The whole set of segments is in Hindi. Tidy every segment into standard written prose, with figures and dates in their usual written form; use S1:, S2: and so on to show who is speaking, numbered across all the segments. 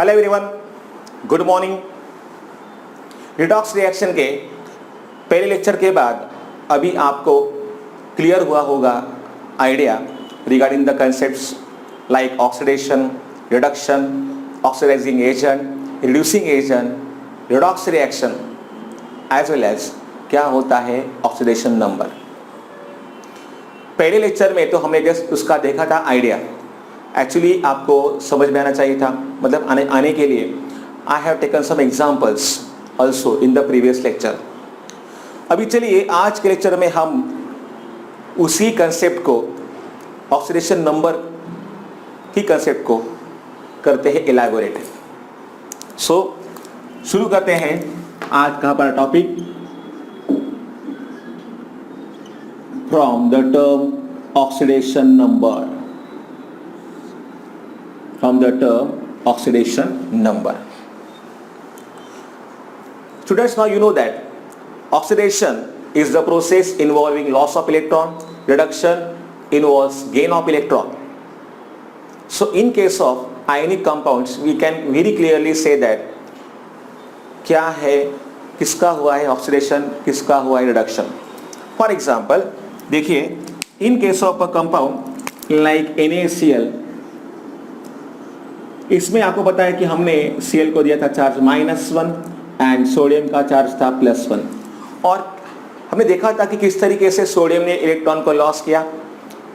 S1: Hello everyone, good morning. Redox reaction के पहले लेक्चर के बाद अभी आपको क्लियर हुआ होगा idea regarding the concepts like oxidation, reduction, oxidising agent, reducing agent, redox reaction as well as क्या होता है ऑक्सीडेशन नंबर। पहले लेक्चर में तो हमने जस्ट उसका देखा था आइडिया, एक्चुअली आपको समझ में आना चाहिए था, मतलब आने के लिए I have taken some examples also in the previous lecture. अभी चलिए आज के लेक्चर में हम उसी कंसेप्ट को, ऑक्सीडेशन नंबर की कंसेप्ट को करते हैं इलैबोरेट। सो शुरू करते हैं आज का हमारा topic from the term oxidation number. From the term oxidation number. Students, now you know that oxidation is the process involving loss of electron, reduction involves gain of electron. So in case of ionic compounds we can very clearly say that क्या है, किसका हुआ है ऑक्सीडेशन, किसका हुआ है रिडक्शन। फॉर एग्जाम्पल देखिए, इन case of a compound like NaCl, इसमें आपको पता है कि हमने Cl को दिया था चार्ज -1 एंड सोडियम का चार्ज था +1, और हमने देखा था कि किस तरीके से सोडियम ने इलेक्ट्रॉन को लॉस किया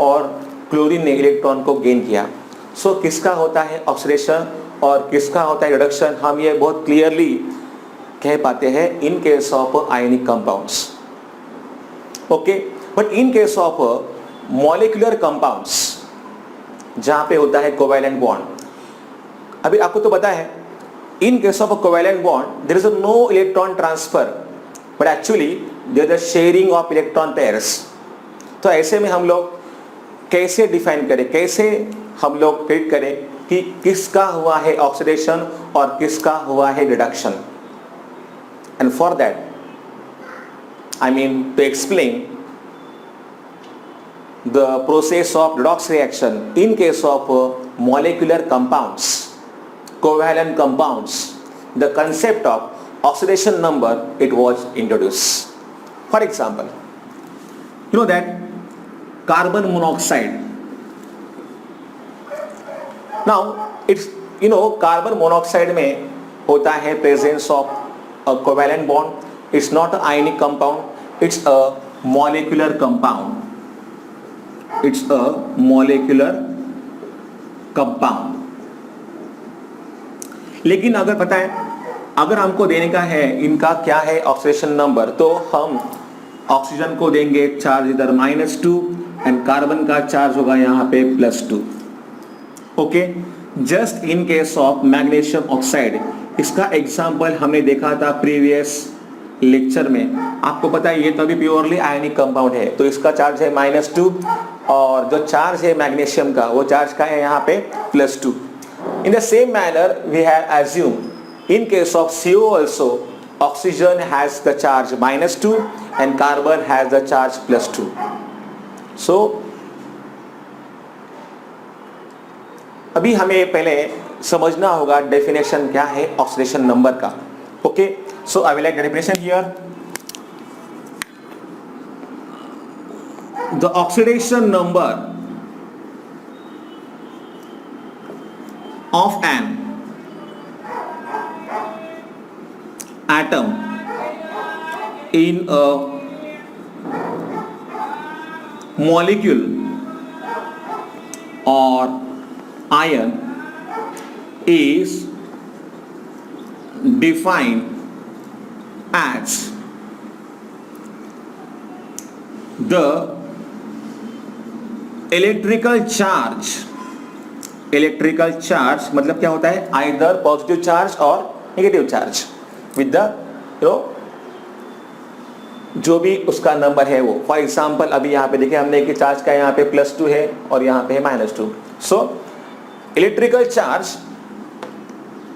S1: और क्लोरीन ने इलेक्ट्रॉन को गेन किया। सो किसका होता है ऑक्सीडेशन और किसका होता है रिडक्शन, हम ये बहुत क्लियरली कह पाते हैं इन case of ionic compounds. Okay, but in case of molecular compounds जहाँ पे होता है कोवैलेंट बॉन्ड, अभी आपको तो पता है in case of a covalent bond there is no electron transfer but actually there is sharing of electron pairs. तो ऐसे में हम लोग कैसे डिफाइन करें, कैसे हम लोग ट्रीट करें कि किसका हुआ है ऑक्सीडेशन और किसका हुआ है reduction. And for that I mean to explain the process of redox reaction in case of molecular compounds, covalent compounds, the concept of oxidation number, it was introduced. For example, you know that carbon monoxide, now it's carbon monoxide में होता है presence of a covalent bond. It's not an ionic compound, it's a molecular compound. It's a molecular compound. लेकिन अगर पता है, अगर हमको देने का है इनका क्या है ऑक्सीडेशन नंबर, तो हम ऑक्सीजन को देंगे चार्ज इधर -2 एंड कार्बन का चार्ज होगा यहाँ पे +2। Okay, just in case of magnesium oxide, इसका एग्जांपल हमने देखा था प्रीवियस लेक्चर में। आपको पता है ये तो अभी प्योरली आयनिक कंपाउंड है, तो इसका चार्ज है -2 और जो चार्ज है मैग्नीशियम का वो चार्ज का है यहाँ पे +2। In the same manner we have assume in case of CO also oxygen has the charge -2 and carbon has the charge +2। So अभी हमें पहले समझना होगा डेफिनेशन क्या है ऑक्सीडेशन नंबर का। Okay, so I will like the definition here. The oxidation number of an atom in a molecule or ion is defined as the electrical charge मतलब क्या होता है, either positive charge और negative charge with the जो भी उसका नंबर है वो। फॉर एग्जाम्पल अभी यहाँ पे देखिए हमने कि चार्ज का यहाँ पे +2 है और यहाँ पे है -2। So electrical charge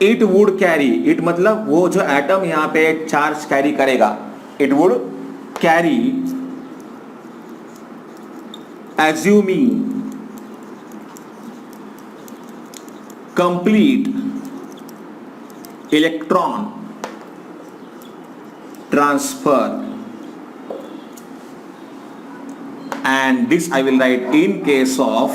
S1: it would carry, it मतलब वो जो एटम यहाँ पे चार्ज कैरी करेगा, it would carry assuming complete electron transfer, and this I will write in case of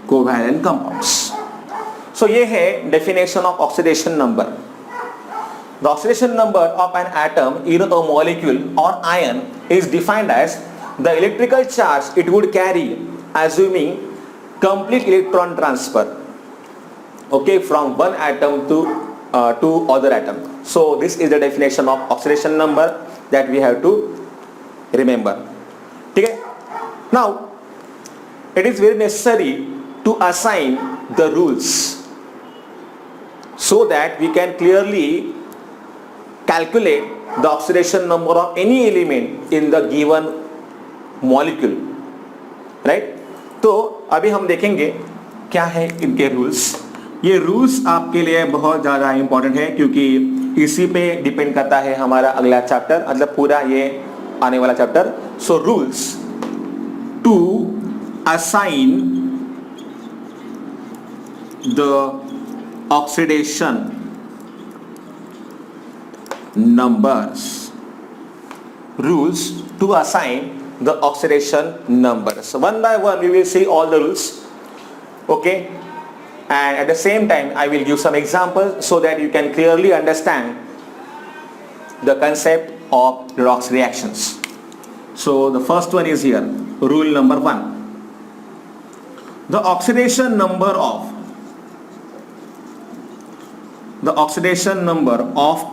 S1: covalent compounds. So ये है definition of oxidation number. The oxidation number of an atom, either a molecule or ion, is defined as the electrical charge it would carry, assuming complete electron transfer, okay, from one atom to other atom. So this is the definition of oxidation number that we have to remember. Okay? Now it is very necessary to assign the rules so that we can clearly calculate the oxidation number of any element in the given molecule, right? तो अभी हम देखेंगे क्या है इनके रूल्स. ये रूल्स आपके लिए बहुत ज़्यादा इंपॉर्टेंट है क्योंकि इसी पे डिपेंड करता है हमारा अगला चैप्टर, मतलब पूरा ये आने वाला chapter. So rules to assign the oxidation numbers. Rules to assign the oxidation numbers. So one by one we will see all the rules, okay, and at the same time I will give some examples so that you can clearly understand the concept of redox reactions. So the first one is here, rule number 1. The oxidation number of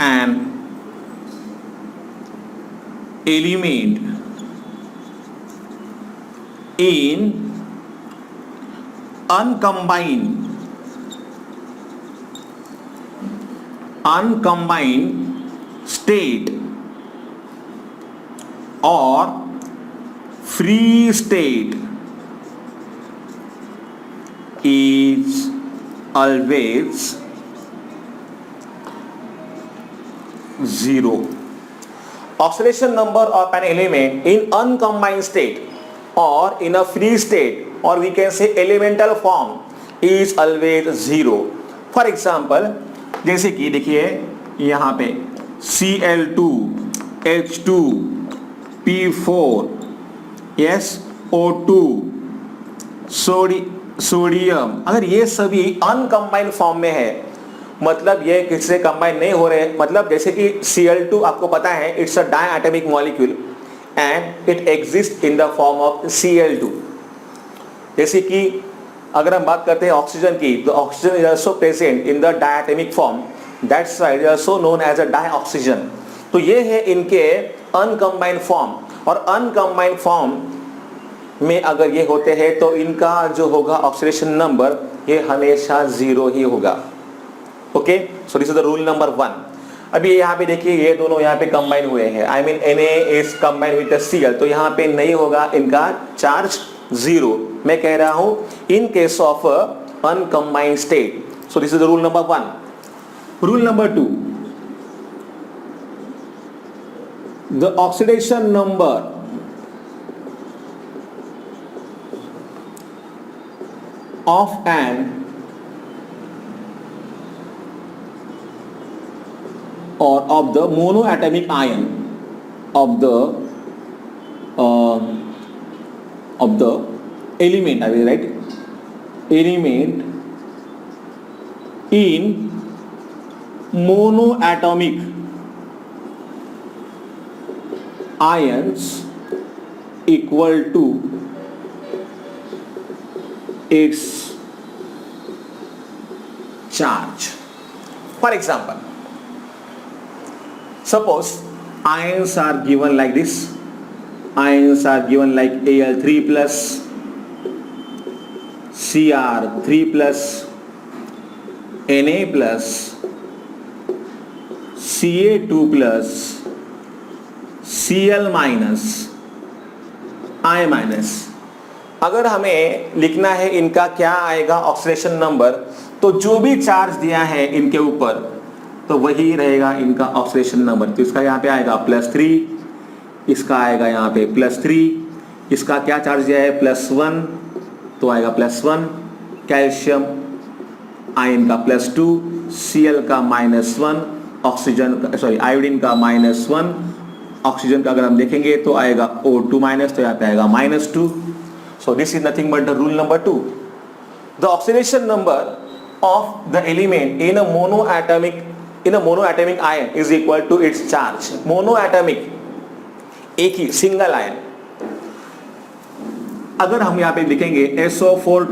S1: an element in uncombined state or free state is always 0. Oxidation number of an element in uncombined state or in a free state, or we can say elemental form, is always 0. For example, जैसे कि देखिए यहाँ पे Cl2, H2, P4, yes, O2, sodium, अगर ये सभी अनकम्बाइंड फॉर्म में है, मतलब ये किससे कंबाइन नहीं हो रहे, मतलब जैसे कि Cl2 आपको पता है it's a diatomic molecule and it exist in the form of Cl2. जैसे कि अगर हम बात करते हैं ऑक्सीजन की, तो oxygen is also present in the diatomic form, that's why it is also known as a dioxygen. तो ये है इनके अनकम्बाइंड फॉर्म, और अनकम्बाइंड फॉर्म में अगर ये होते हैं तो इनका जो होगा ऑक्सीडेशन नंबर ये हमेशा 0 ही होगा. Okay, so this is the rule number 1. अभी यहाँ पे देखिए ये दोनों यहाँ पे कंबाइन हुए हैं, I mean Na is combine with Cl, तो यहाँ पे नहीं होगा इनका चार्ज 0. मैं कह रहा हूँ in case of uncombined state. So this is the rule number 1. Rule number 2, the oxidation number of an or of the monoatomic ion of the element, I will write element in monoatomic ions equal to its charge. For example, suppose ions are given like this. Ions are given like Al3 plus, Cr3 plus, Na plus, Ca2 plus, Cl minus, I minus. अगर हमें लिखना है इनका क्या आएगा ऑक्सीडेशन नंबर, तो जो भी चार्ज दिया है इनके ऊपर तो वही रहेगा इनका ऑक्सीडेशन नंबर. तो इसका यहाँ पे आएगा +3, इसका आएगा यहाँ पे +3, इसका क्या चार्ज दिया है +1, तो आएगा +1, कैल्शियम आयन का +2, Cl का -1, ऑक्सीजन का सॉरी आयोडीन का -1, ऑक्सीजन का अगर हम देखेंगे तो आएगा O2-, तो यहाँ पे आएगा -2. So this is nothing but the rule number 2. The oxidation number of the element in a monoatomic ion is equal to its charge. Monoatomic एक ही सिंगल आयन, अगर हम यहाँ पे लिखेंगे SO4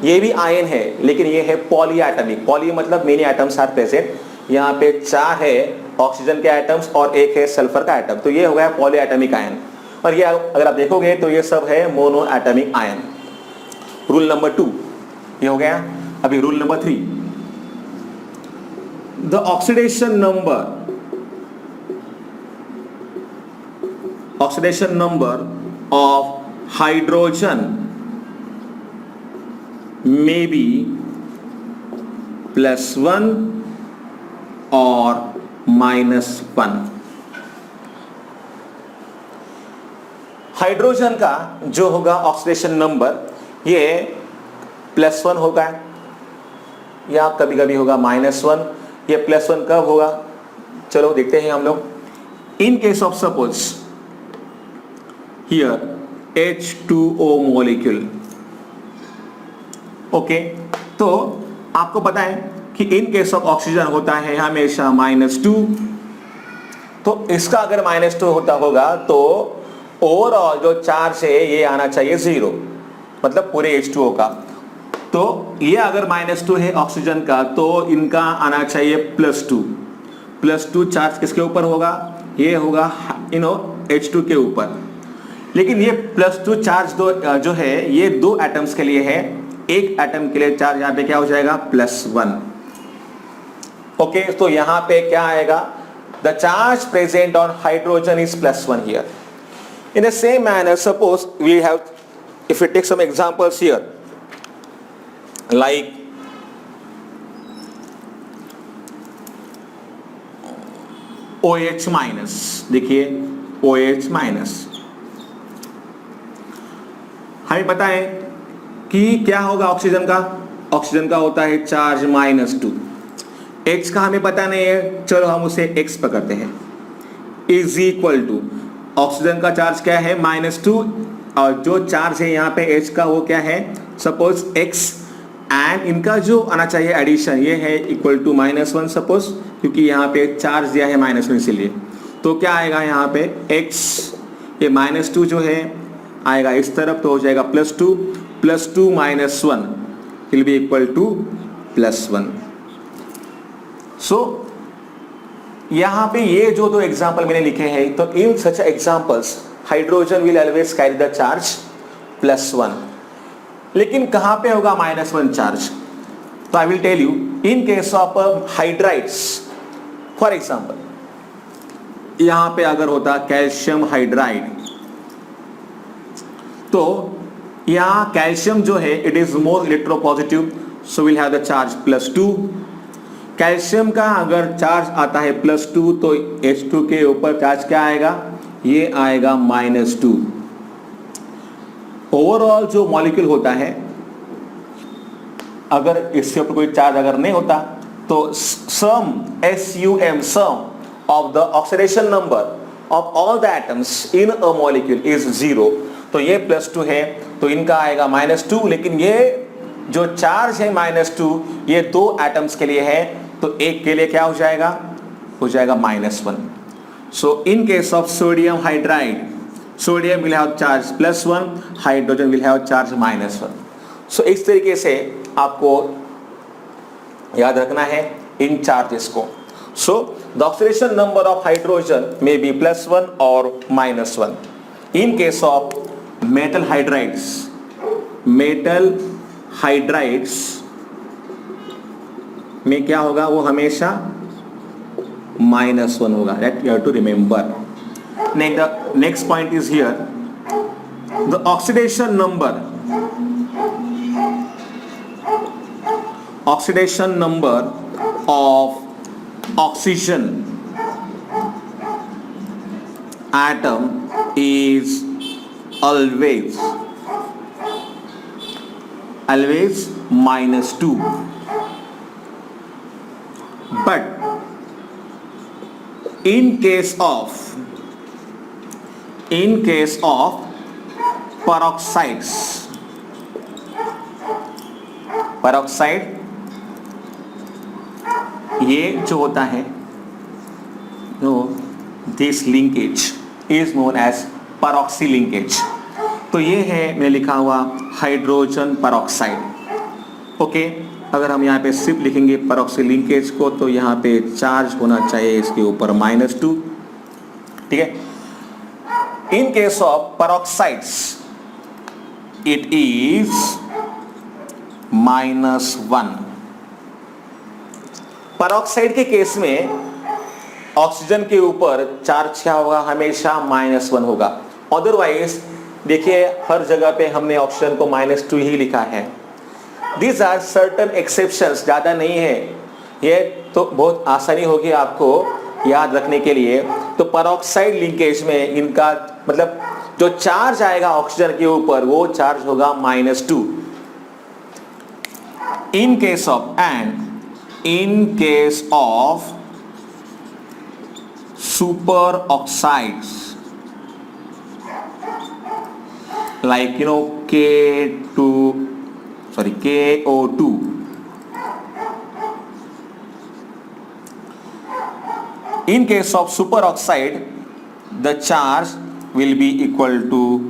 S1: ये भी आयन है लेकिन ये है पॉलीएटॉमिक. पॉली मतलब मेनी एटम्स आर प्रेजेंट. यहाँ पे 4 है ऑक्सीजन के एटम्स और 1 है सल्फर का एटम, तो ये हो गया पॉलीएटॉमिक आयन. और ये अगर आप देखोगे तो ये सब है मोनोएटॉमिक आयन. रूल नंबर 2 ये हो गया. अभी rule number 3, the oxidation number of hydrogen may be +1 और -1. हाइड्रोजन का जो होगा ऑक्सीडेशन नंबर ये +1 होगा या कभी कभी होगा -1. ये +1 कब होगा, चलो देखते हैं हम लोग. इन case of suppose here H2O molecule. Okay, तो आपको पता है कि इन केस ऑफ ऑक्सीजन होता है हमेशा -2. तो इसका अगर -2 होता होगा तो ओवरऑल जो चार्ज है ये आना चाहिए 0, मतलब पूरे H2O का. तो ये अगर -2 है ऑक्सीजन का तो इनका आना चाहिए +2. +2 चार्ज किसके ऊपर होगा, ये होगा H2 के ऊपर. लेकिन ये +2 चार्ज जो है ये 2 एटम्स के लिए है. एक एटम के लिए चार्ज यहां पे क्या हो जाएगा +1. ओके, तो यहां पे क्या आएगा, the charge present on hydrogen is +1 here. In the same manner suppose we have, if you take some examples here like OH-, देखिए OH-, हमें पता है कि क्या होगा ऑक्सीजन का. ऑक्सीजन का होता है चार्ज -2. H का हमें पता नहीं है, चलो हम उसे X पकड़ते हैं. इज इक्वल टू ऑक्सीजन का चार्ज क्या है -2 और जो चार्ज है यहाँ पे H का वो क्या है सपोज X. एंड इनका जो आना चाहिए एडिशन ये है इक्वल टू -1 सपोज, क्योंकि यहाँ पे चार्ज दिया है -1 इसीलिए. तो क्या आएगा यहाँ पे X, ये -2 जो है आएगा इस तरफ तो हो जाएगा +2 -1 विल बी इक्वल टू +1. सो यहाँ पे ये जो 2 एग्जाम्पल मैंने लिखे हैं, तो in such examples hydrogen will always carry the charge +1. लेकिन कहाँ पे होगा -1 चार्ज, तो I will tell you. In case of hydrides, for example यहाँ पे अगर होता कैल्शियम हाइड्राइड, तो यहाँ कैल्शियम जो है it is more electropositive, so will have the charge +2. Calcium का अगर चार्ज आता है +2 तो H2 के ऊपर चार्ज क्या आएगा, ये आएगा -2. ओवरऑल जो मॉलिक्यूल होता है अगर इसके ऊपर कोई चार्ज अगर नहीं होता तो sum of the oxidation number of all the atoms in a molecule is 0. तो ये +2 है तो इनका आएगा -2. लेकिन ये जो चार्ज है -2 ये 2 एटम्स के लिए है, तो एक के लिए क्या हो जाएगा -1. So in case of sodium hydride, sodium will have charge +1, hydrogen will have charge -1. So इस तरीके से आपको याद रखना है इन चार्जेस को. So the oxidation number of hydrogen may be +1 और -1. In case of metal hydrides में क्या होगा, वो हमेशा -1 होगा. That you have to remember. Next point is here, the oxidation number of oxygen atom is always -2, but in case of peroxide ये जो होता है, this linkage is known as peroxy linkage. तो ये है मैंने लिखा हुआ हाइड्रोजन पेरोक्साइड। ओके, अगर हम यहाँ पे सिर्फ लिखेंगे पेरोक्सी लिंकेज को तो यहाँ पे चार्ज होना चाहिए इसके ऊपर -2, ठीक है। In case of peroxides it is -1। Peroxide के केस में ऑक्सीजन के ऊपर चार्ज क्या होगा, हमेशा -1 होगा। अदरवाइज देखिए हर जगह पे हमने ऑक्सीजन को -2 ही लिखा है। दीज आर सर्टन एक्सेप्शंस, ज़्यादा नहीं है, ये तो बहुत आसानी होगी आपको याद रखने के लिए। तो पेरोक्साइड लिंकेज में इनका मतलब जो चार्ज आएगा ऑक्सीजन के ऊपर वो चार्ज होगा -2। इन case of super oxides like KO2, in case of superoxide the charge will be equal to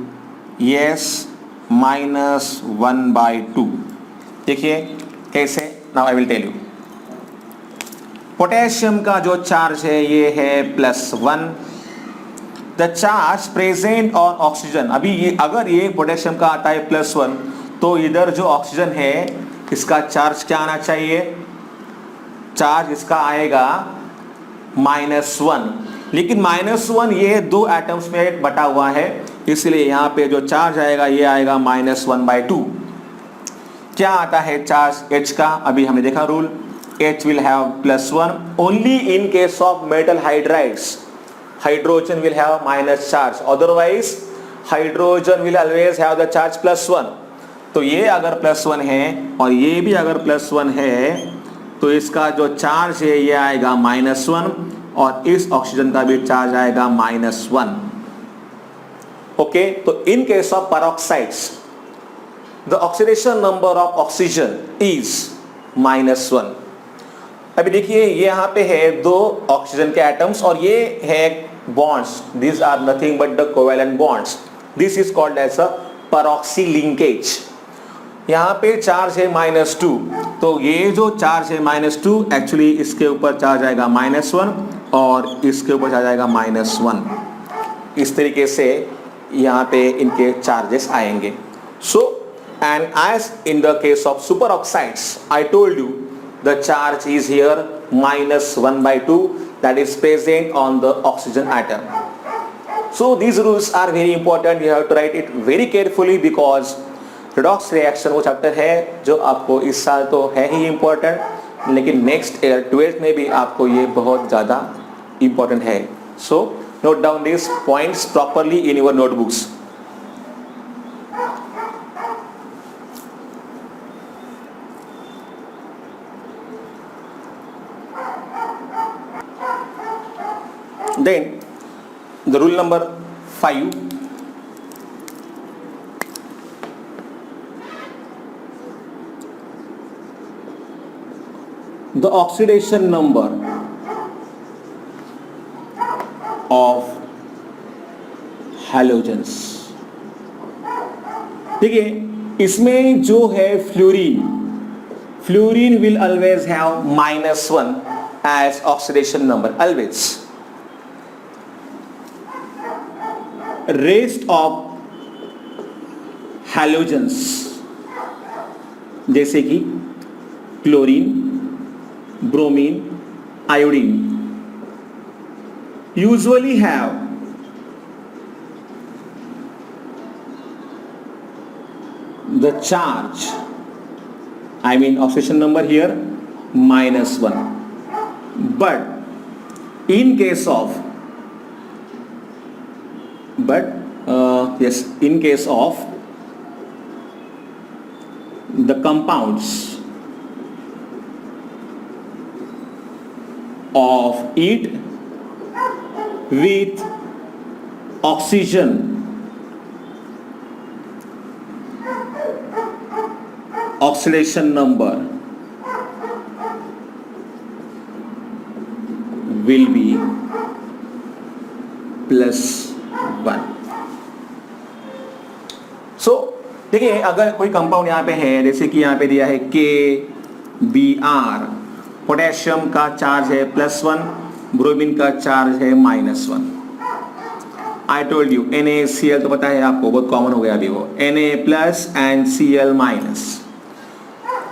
S1: S -1/2। देखिए कैसे, now I will tell you। Potassium का जो चार्ज है ये है +1। The charge present on oxygen, अभी ये अगर ये पोटेशियम का आता है +1 तो इधर जो ऑक्सीजन है इसका चार्ज क्या आना चाहिए, चार्ज इसका आएगा -1। लेकिन -1 ये 2 एटम्स में बटा हुआ है, इसलिए यहाँ पे जो चार्ज आएगा ये आएगा -1/2। क्या आता है चार्ज H का, अभी हमने देखा rule, H will have +1 only in case of metal hydrides। Hydrogen will have minus charge, otherwise hydrogen will always have the charge +1। तो ये अगर +1 है और ये भी अगर +1 है तो इसका जो चार्ज है ये आएगा -1 और इस ऑक्सीजन का भी चार्ज आएगा -1। ओके, तो in case of peroxides the oxidation number of oxygen is -1। अभी देखिए ये यहाँ पे है 2 ऑक्सीजन के एटम्स और ये है bonds, this are nothing but the covalent bonds, this is called as a peroxy linkage. यहाँ पे चार्ज है -2, तो ये जो चार्ज है -2 एक्चुअली इसके ऊपर चार्ज आएगा -1 और इसके ऊपर चार्ज आएगा -1। इस तरीके से यहाँ पे इनके चार्जेस आएंगे। So and as in the case of super oxides I told you the charge is here -1/2 that is present on the oxygen atom। So these rules are very important, you have to write it very carefully because redox reaction वो चैप्टर है जो आपको इस साल तो है ही important, लेकिन नेक्स्ट ईयर 12th में भी आपको ये बहुत ज़्यादा important है। So note down these points properly in your notebooks। Then the rule number 5, the oxidation number of halogens। देखिए इसमें जो है fluorine will always have -1 as oxidation number always। Rest of halogens जैसे कि chlorine, bromine, iodine usually have the charge, I mean oxidation number here -1, but in case of but yes, in case of the compounds of it with oxygen oxidation number will be +1. सो देखिए, अगर कोई कंपाउंड यहाँ पे है, जैसे कि यहाँ पे दिया है KBr, पोटेशियम का चार्ज है +1, ब्रोमीन का चार्ज है -1. आई टोल्ड यू NaCl तो पता है आपको, बहुत कॉमन हो गया अभी वो, Na+ एंड Cl-.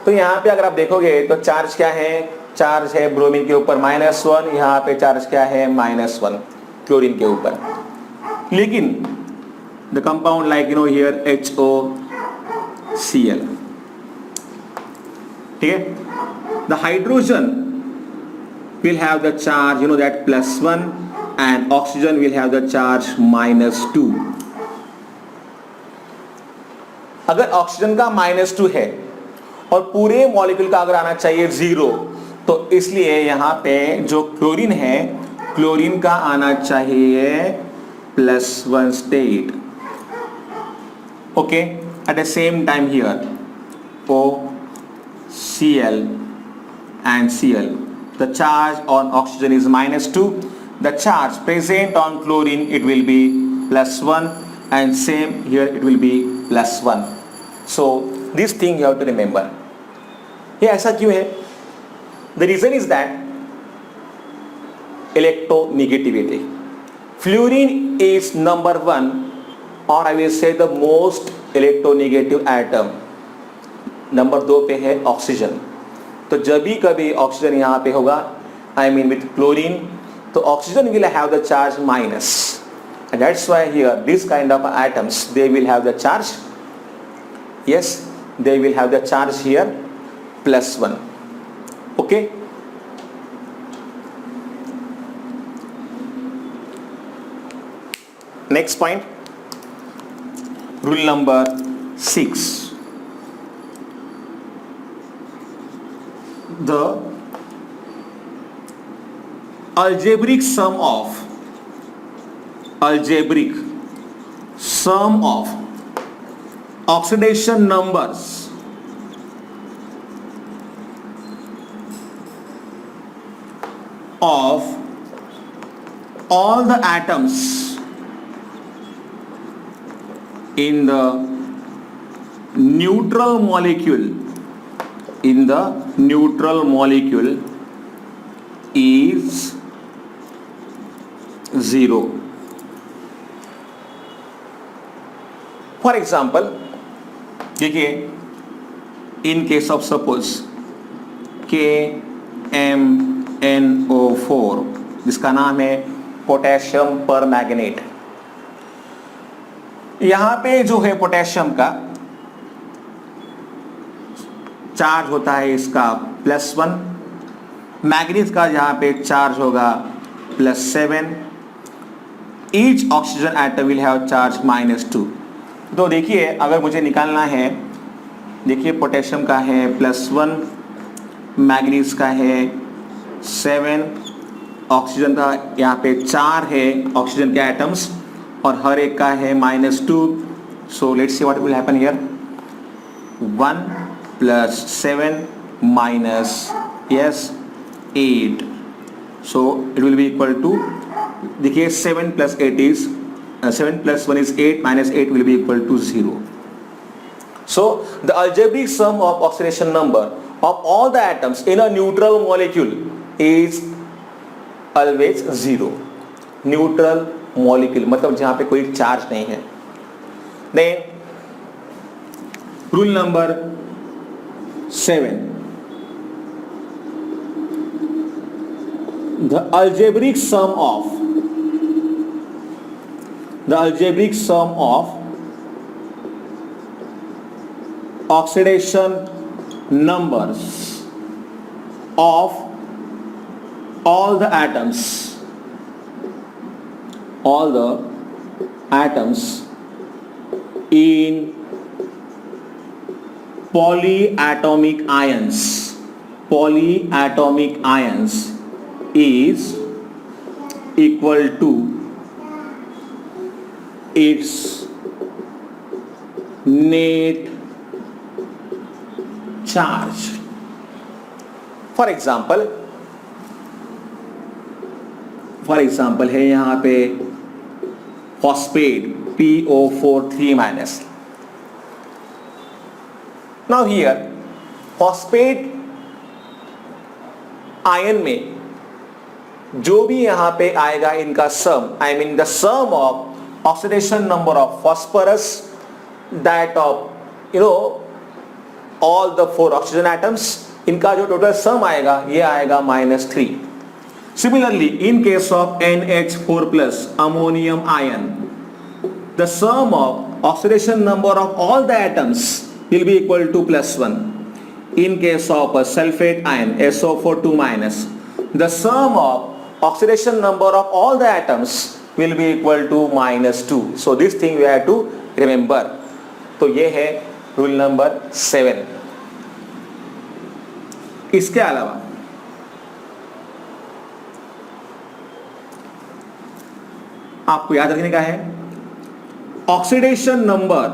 S1: तो यहाँ पे अगर आप देखोगे तो चार्ज क्या है, चार्ज है ब्रोमीन के ऊपर -1, यहाँ पे चार्ज क्या है -1 क्लोरीन के ऊपर. लेकिन the compound like here HOCl, ठीक है, the hydrogen will have the charge that +1 and oxygen will have the charge -2. अगर ऑक्सीजन का -2 है और पूरे मॉलिक्यूल का अगर आना चाहिए 0, तो इसलिए यहाँ पे जो क्लोरीन है, क्लोरीन का आना चाहिए +1 state. Okay, at the same time here OCl and Cl, the charge on oxygen is -2, the charge present on chlorine it will be +1, and same here it will be +1. So this thing you have to remember. ये ऐसा क्यों है? The reason is that electronegativity. Fluorine is number 1, or I will say the most electronegative atom. Number 2 पे है ऑक्सीजन. तो जब भी कभी ऑक्सीजन यहाँ पे होगा, आई मीन विथ क्लोरीन, तो oxygen will have the charge minus, and that's why here this kind of atoms they will have the charge, yes, they will have the charge here +1. Okay, next point, rule number 6. The algebraic sum of oxidation numbers of all the atoms in the neutral molecule is 0. For example, देखिए, in case of suppose KMnO4, जिसका नाम है पोटेशियम परमैंगनेट, यहाँ पे जो है पोटेशियम का चार्ज होता है इसका +1, मैग्नीज का यहाँ पे चार्ज होगा +7, each oxygen atom will have charge -2. तो देखिए, अगर मुझे निकालना है, देखिए पोटेशियम का है +1, मैग्नीज का है 7, ऑक्सीजन का यहाँ पे 4 है ऑक्सीजन के एटम्स, और हर एक का है -2. So let's see what will happen here. 1 + 7 - 8, so it will be equal to, देखिए 7 + 8 is 7 + 1 is 8, -8 will be equal to 0. So the algebraic sum of oxidation number of all the atoms in a neutral molecule is always 0. Neutral molecule मतलब जहां पे कोई चार्ज नहीं है. Then rule number 7, the algebraic sum of oxidation numbers of all the atoms in polyatomic ions is equal to its net charge. For example है यहाँ पे phosphate PO4 3-. Now here phosphate ion में जो भी यहाँ पे आएगा इनका सम, I mean the sum of oxidation number of phosphorus, that of all the 4 oxygen atoms, इनका जो टोटल सम आएगा ये आएगा -3. Similarly, in case of NH4+ ammonium ion, the sum of oxidation number of all the atoms will be equal to +1. In case of a sulfate ion SO4 2-, the sum of oxidation number of all the atoms will be equal to -2. So this thing we have to remember. तो ये है रूल नंबर 7. इसके अलावा आपको याद रखने का है oxidation number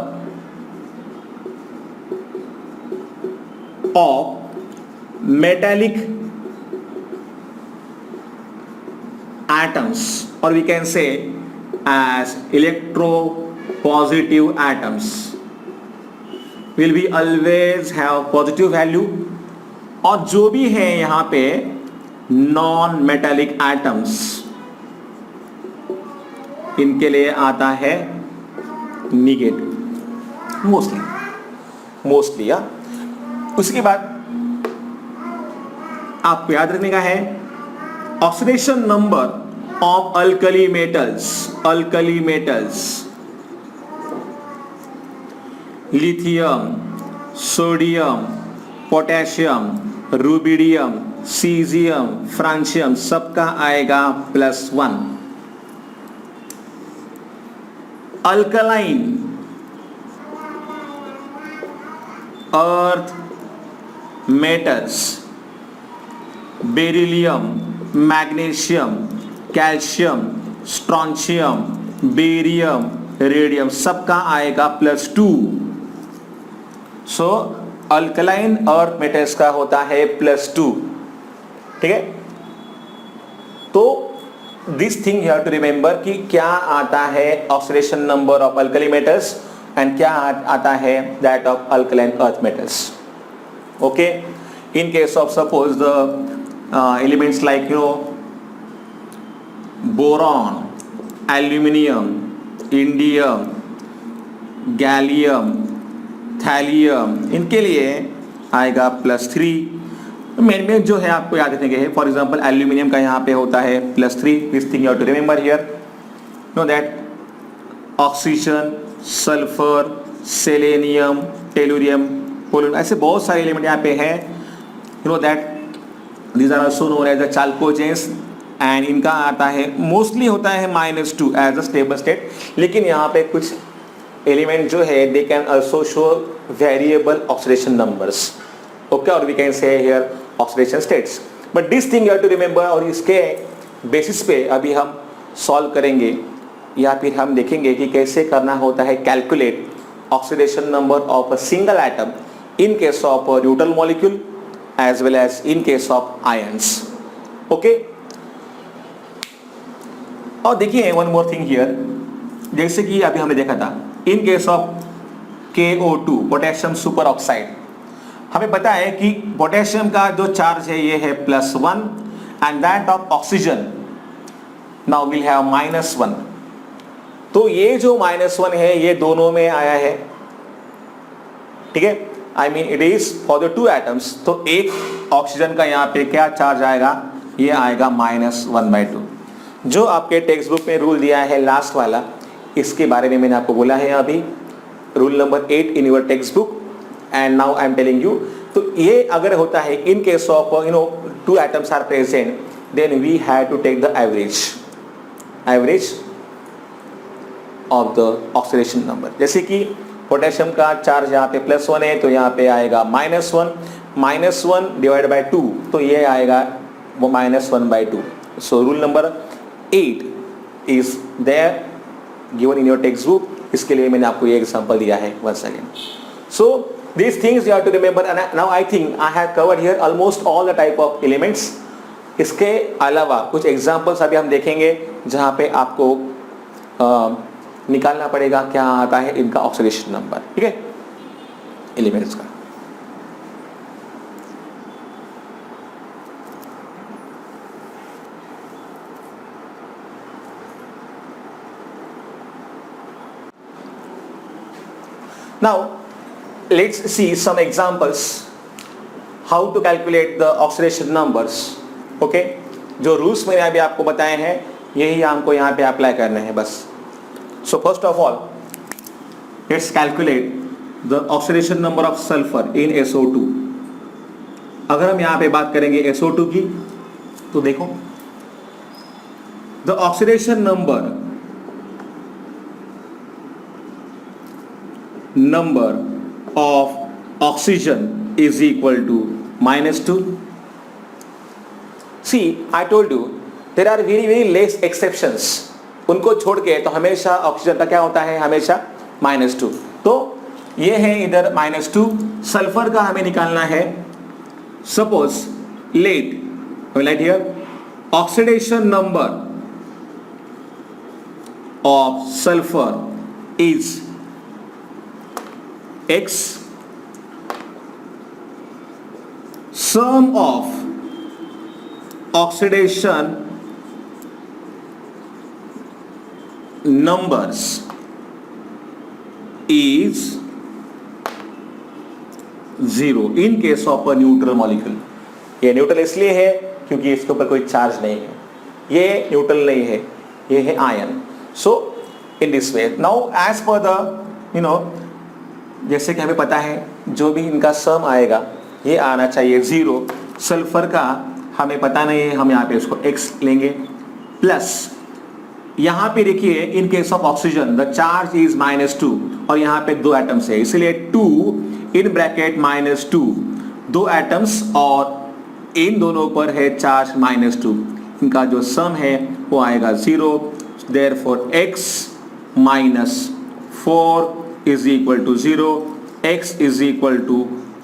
S1: of metallic atoms, or we can say as electropositive atoms, will be always have positive value. और जो भी है यहाँ पे नॉन मेटालिक एटम्स, इनके लिए आता है निगेटिव मोस्टली. उसके बाद आपको याद रखने का है oxidation number of alkali metals lithium, sodium, potassium, rubidium, caesium, francium सबका आएगा +1. Alkaline earth metals beryllium, magnesium, calcium, strontium, barium, radium सबका आएगा +2. सो अल्कलाइन अर्थ मेटल्स का होता है +2. ठीक है. तो this thing you have to remember कि क्या आता है oxidation number of alkali metals and क्या आता है that of alkaline earth metals. Okay. In case of suppose the elements like boron, aluminium, indium, gallium, thallium, इनके लिए आएगा +3. मेन जो है आपको याद रखने के है. फॉर एग्जाम्पल एल्यूमिनियम का यहाँ पे होता है +3. This thing you have to remember here. Know that oxygen, sulphur, selenium, tellurium, polonium, ऐसे बहुत सारे एलिमेंट यहाँ पे हैं. You know that these are also known as the chalcogens, and इनका आता है मोस्टली होता है -2 एज अ स्टेबल स्टेट. लेकिन यहाँ पे कुछ एलिमेंट जो है they can also show variable oxidation numbers. Okay. और we can say here oxidation states. But this thing you have to remember. और इसके बेसिस पे अभी हम सॉल्व करेंगे या फिर हम देखेंगे कि कैसे करना होता है calculate oxidation number of a single atom in case of neutral molecule as well as in case of ions. Okay. और देखिए one more thing here. जैसे कि अभी हमने देखा था in case of KO2 potassium super oxide, हमें पता है कि पोटेशियम का जो चार्ज है ये है +1 and that of oxygen now will have -1. तो ये जो -1 है ये दोनों में आया है. ठीक है. I mean it is for the 2 atoms. तो एक ऑक्सीजन का यहाँ पे क्या चार्ज आएगा, ये आएगा -1/2. जो आपके टेक्स्ट बुक में रूल दिया है लास्ट वाला, इसके बारे में मैंने आपको बोला है अभी, rule number 8 in your textbook, and now I am telling you. तो ये अगर होता है in case of 2 atoms are present, then we have to take the average. Of the oxidation number. जैसे कि पोटेशियम का चार्ज यहाँ पे +1 है तो यहाँ पे आएगा -1, -1 डिवाइड बाय 2 तो ये आएगा वो -1/2। So rule number 8 is there given in your textbook. इसके लिए मैंने आपको ये एग्जांपल दिया है once again. So these things you have to remember, and now I think I have covered here almost all the type of elements. इसके अलावा कुछ एग्जांपल्स अभी हम देखेंगे जहाँ पे आपको निकालना पड़ेगा क्या आता है इनका ऑक्सीडेशन नंबर, ठीक है, एलिमेंट्स का। Now let's see some examples how to calculate the oxidation numbers. Okay, जो रूल्स मैंने अभी आपको बताए हैं यही हमको यहाँ पे अप्लाई करने हैं बस। So first of all, let's calculate the oxidation number of sulfur in SO2. अगर हम यहाँ पे बात करेंगे SO2 की तो देखो the oxidation number of oxygen is equal to -2. See, I told you there are very less exceptions. उनको छोड़ के तो हमेशा ऑक्सीजन का क्या होता है, हमेशा -2। तो ये है इधर -2। सल्फर का हमें निकालना है। Suppose let here oxidation number of sulphur is X, sum of oxidation numbers is 0 in case of a neutral molecule. ये न्यूट्रल इसलिए है क्योंकि इसके ऊपर कोई चार्ज नहीं है, ये न्यूट्रल नहीं है, ये है ion. So in this way now as per the जैसे कि हमें पता है जो भी इनका सम आएगा ये आना चाहिए 0। सल्फर का हमें पता नहीं है, हम यहाँ पे इसको x लेंगे प्लस यहाँ पे देखिए इन case of oxygen the charge is -2 और यहाँ पे 2 एटम्स है इसलिए 2 इन ब्रैकेट -2 2 एटम्स और इन दोनों पर है चार्ज -2, इनका जो सम है वो आएगा 0। Therefore x -4 is equal to 0, x is equal to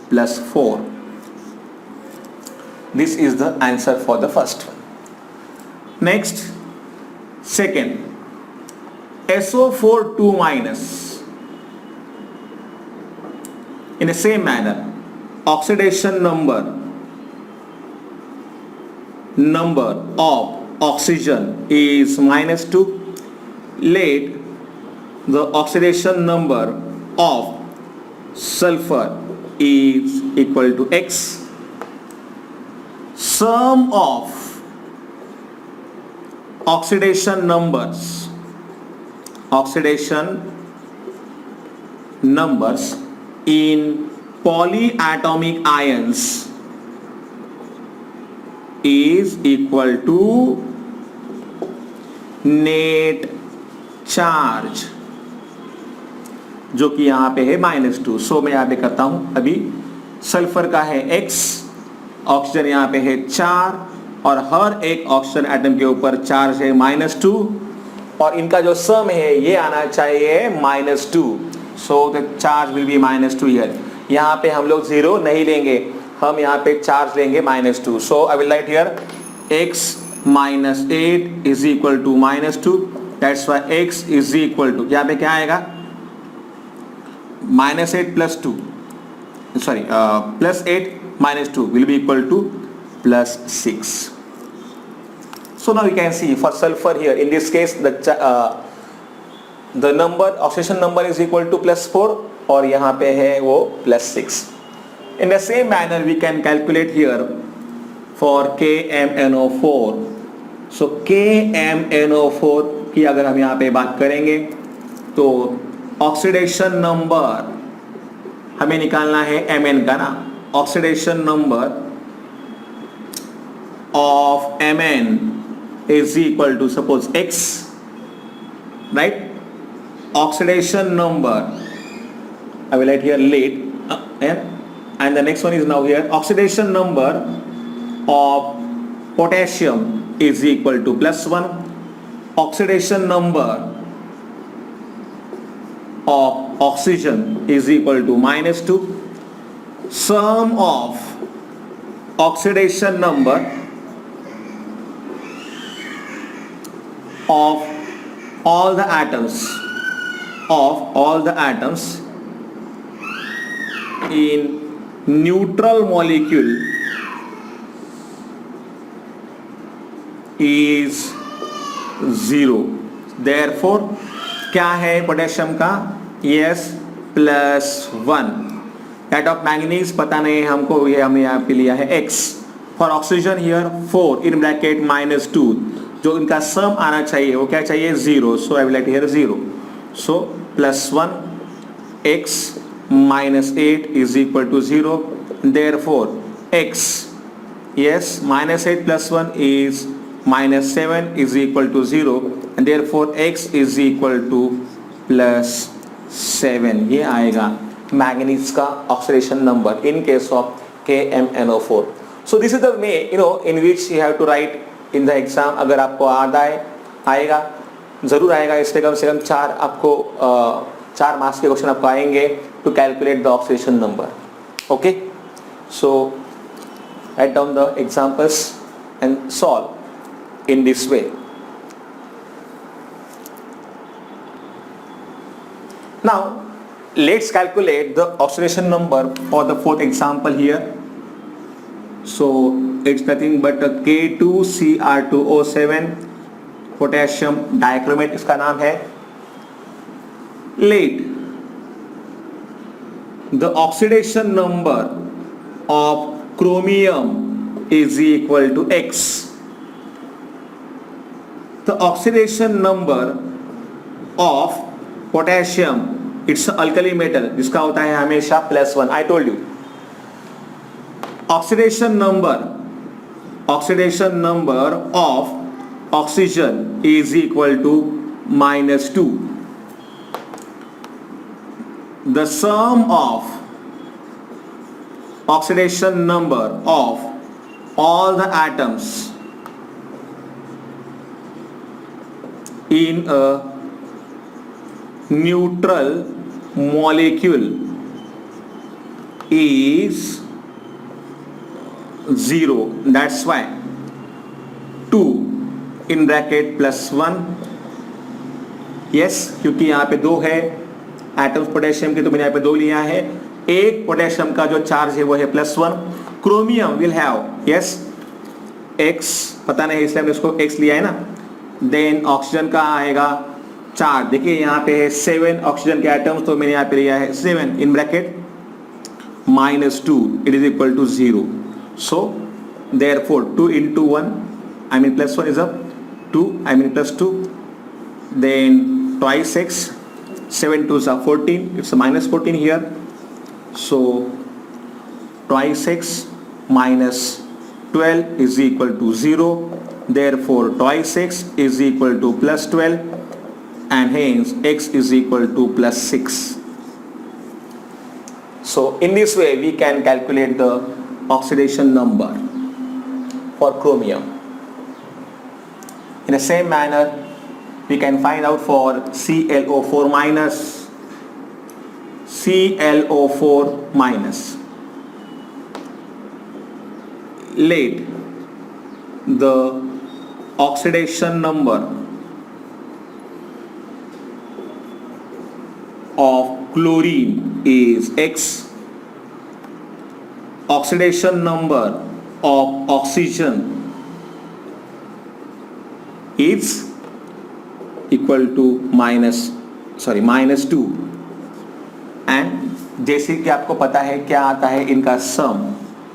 S1: +4. This is the answer for the first one. Next, second, SO4 2-. In the same manner, oxidation number of oxygen is -2. Let the oxidation number of sulfur is equal to X. Sum of oxidation numbers in polyatomic ions is equal to net charge, जो कि यहाँ पे है -2। सो मैं यहाँ पे करता हूँ अभी सल्फर का है x, ऑक्सीजन यहाँ पे है 4 और हर एक ऑक्सीजन एटम के ऊपर चार्ज है -2 और इनका जो सम है ये आना चाहिए -2। So the charge will be -2 here. यहाँ पे हम लोग 0 नहीं लेंगे, हम यहाँ पे चार्ज लेंगे -2। So I will write here x -8 is equal to -2। That's why x is equal to यहाँ पे क्या आएगा -8 + 2 sorry +8 - 2 will be equal to +6. So now you can see for sulfur here in this case the number oxidation number is equal to +4 और यहाँ पे है वो +6. In the same manner we can calculate here for KMnO4. So KMnO4 की अगर हम यहाँ पे बात करेंगे तो ऑक्सीडेशन नंबर हमें निकालना है Mn का ना। Oxidation number of Mn is equal to suppose X, right. oxidation number, I will write here late, and the next one is now here, oxidation number of potassium is equal to +1, oxidation number of oxygen is equal to -2, sum of oxidation number of all the atoms in neutral molecule is 0. Therefore क्या है पोटेशियम का? Yes, +1. That of manganese पता नहीं हमको, ये हमने यहाँ पे लिया है x. For oxygen here 4 in bracket -2. जो इनका सम आना चाहिए वो क्या चाहिए? 0. So I will write here 0. So +1 x -8 is equal to 0. Therefore x, yes, -8 + 1 is -7 is equal to 0, and therefore x is equal to +7. ये आएगा मैंगनीज का oxidation number in case of KMnO4. So this is the way in which you have to write in the exam. अगर आपको आएगा ज़रूर आएगा, इससे कम से कम 4 मार्क्स के क्वेश्चन आपको आएंगे to calculate the oxidation number. Okay, so write down the examples and solve in this way. Now let's calculate the oxidation number for the fourth example here. So it's nothing but a K2Cr2O7 potassium dichromate, इसका नाम है. Let the oxidation number of chromium is equal to X. The oxidation number of potassium, it's an alkali metal, जिसका होता है हमेशा +1. I told you oxidation number of oxygen is equal to -2. The sum of oxidation number of all the atoms in a neutral molecule is 0. That's why 2 in bracket +1. Yes, क्योंकि यहाँ पे 2 है एटम्स पोटेशियम के, तो मैंने यहाँ पे 2 लिया है. एक पोटेशियम का जो चार्ज है वो है +1. Chromium will have, yes, x पता नहीं इसलिए हमने इसको x लिया है ना. देन ऑक्सीजन का आएगा 4. देखिए यहाँ पे है 7 ऑक्सीजन के एटम्स, तो मैंने यहाँ पे लिया है 7 in bracket -2. It is equal to 0. So therefore 2 into 1, I mean +1 is up 2, I mean +2. Then twice x, 7 2s are 14, it's a -14 here. So twice x minus 12 is equal to 0. Therefore twice x is equal to +12, and hence x is equal to +6. So in this way we can calculate the oxidation number for chromium. In the same manner we can find out for ClO4 minus. Let the oxidation number of chlorine is X. Oxidation number of oxygen is equal to -2. And जैसे कि आपको पता है क्या आता है इनका सम,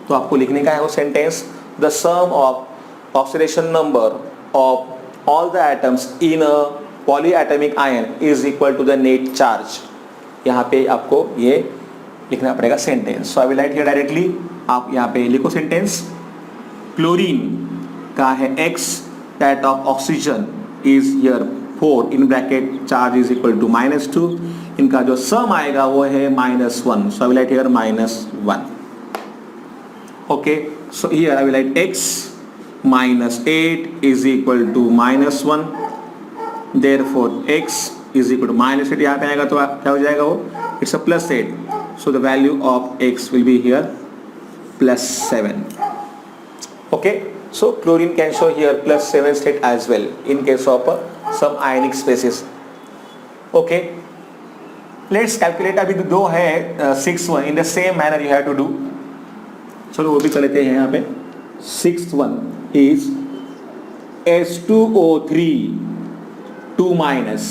S1: तो आपको लिखने का है वो sentence, the sum of oxidation number of all the atoms in a polyatomic ion is equal to the net charge. यहाँ पे आपको ये लिखना पड़ेगा sentence. So I will write here directly. आप यहाँ पे लिखो सेंटेंस. क्लोरीन का है x, that of oxygen is here 4 in bracket charge is equal to -2, इनका जो सम आएगा वो है -1, so I will write here -1. Okay, so here I will right x -8 is equal to -1, therefore x is equal to -8, यहाँ पे आएगा तो क्या हो जाएगा वो, it's a +8, so the value of x will be here +7. Okay, so chlorine can show here +7 state as well in case of some ionic species. Okay, let's calculate. अभी दो है 6th one in the same manner you have to do. चलो वो भी कर लेते हैं यहाँ पे. 6th one is H2O3 2-.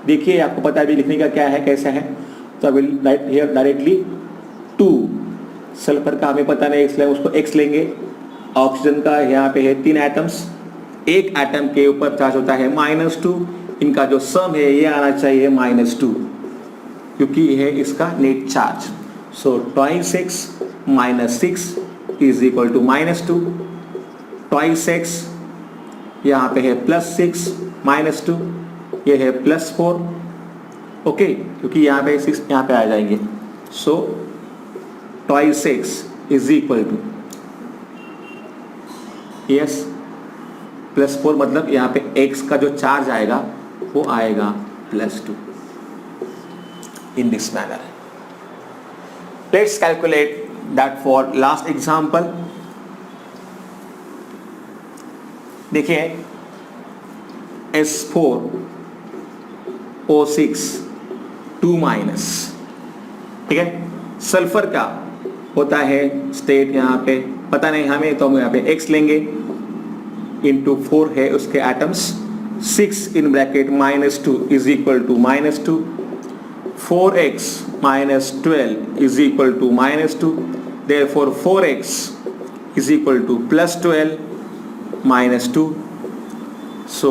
S1: देखिए आपको पता है भी लिखने का क्या है, कैसा है, तो I will write here directly 2. Sulphur का हमें पता नहीं इसलिए उसको x लेंगे. ऑक्सीजन का यहाँ पे है 3 एटम्स, एक एटम के ऊपर चार्ज होता है -2, इनका जो सम है ये आना चाहिए -2 क्योंकि ये है इसका net charge. So 26 - 6 is equal to -2. 26 यहाँ पे है +6 -2, ये है +4. ओके, क्योंकि यहाँ पे 6 यहाँ पे आ जाएंगे. सो 26 इज इक्वल टू यस +4, मतलब यहाँ पे x का जो चार्ज आएगा वो आएगा +2. In this manner let's calculate that for last example. देखिए S4O6 2-. ठीक है, सल्फर का होता है स्टेट यहाँ पे पता नहीं हमें, तो हम यहाँ पे x लेंगे, इंटू 4 है उसके atoms, 6 in bracket -2 is equal to -2, 4x - 12 is equal to -2, therefore 4x is equal to +12 -2, so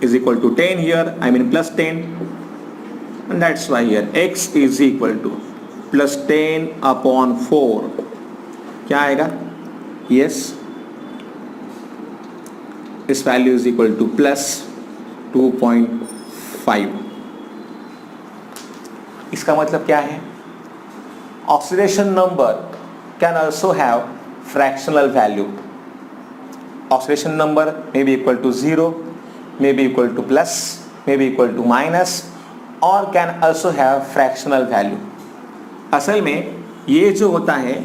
S1: is equal to 10 here, I mean +10, and that's why here x is equal to +10 upon 4. क्या आएगा, yes, this value is equal to +2.5. इसका मतलब क्या है, oxidation number can also have fractional value. Oxidation number may be equal to 0, may be equal to plus, may be equal to minus, or can also have fractional value. असल में ये जो होता है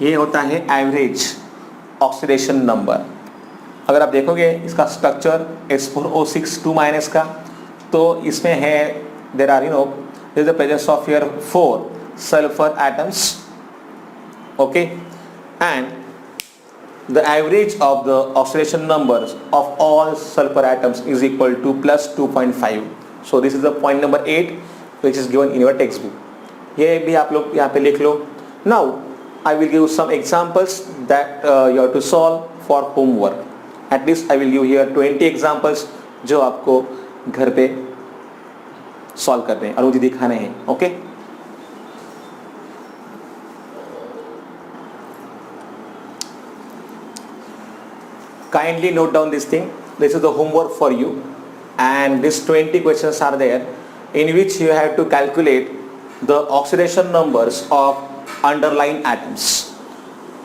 S1: ये होता है एवरेज ऑक्सीडेशन नंबर. अगर आप देखोगे इसका स्ट्रक्चर S4O6 2- का, तो इसमें है there are there is the presence of here 4 sulfur atoms. Okay, and the average of the oxidation numbers of all sulfur atoms is equal to +2.5. So this is the point number 8 which is given in your textbook. ये भी आप लोग यहाँ पे लिख लो. Now I will give some examples that you have to solve for homework. At least I will give here 20 examples जो आपको घर पे सॉल्व करने हैं और मुझे दिखाने हैं. Okay, kindly note down this thing. This is the homework for you, and these 20 questions are there in which you have to calculate the oxidation numbers of underlying atoms.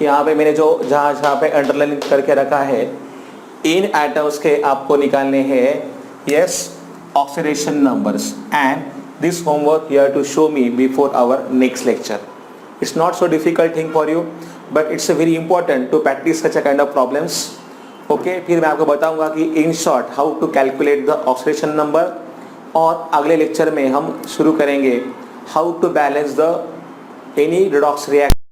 S1: यहाँ पे मैंने जो जहाँ पे अंडरलाइन करके रखा है, इन एटम्स के आपको निकालने हैं yes oxidation numbers, and this homework you have to show me before our next lecture. It's not so difficult thing for you, but it's a very important to practice such a kind of problems. Okay, फिर मैं आपको बताऊंगा कि in short how to calculate the oxidation number, और अगले लेक्चर में हम शुरू करेंगे how to balance the any redox reaction.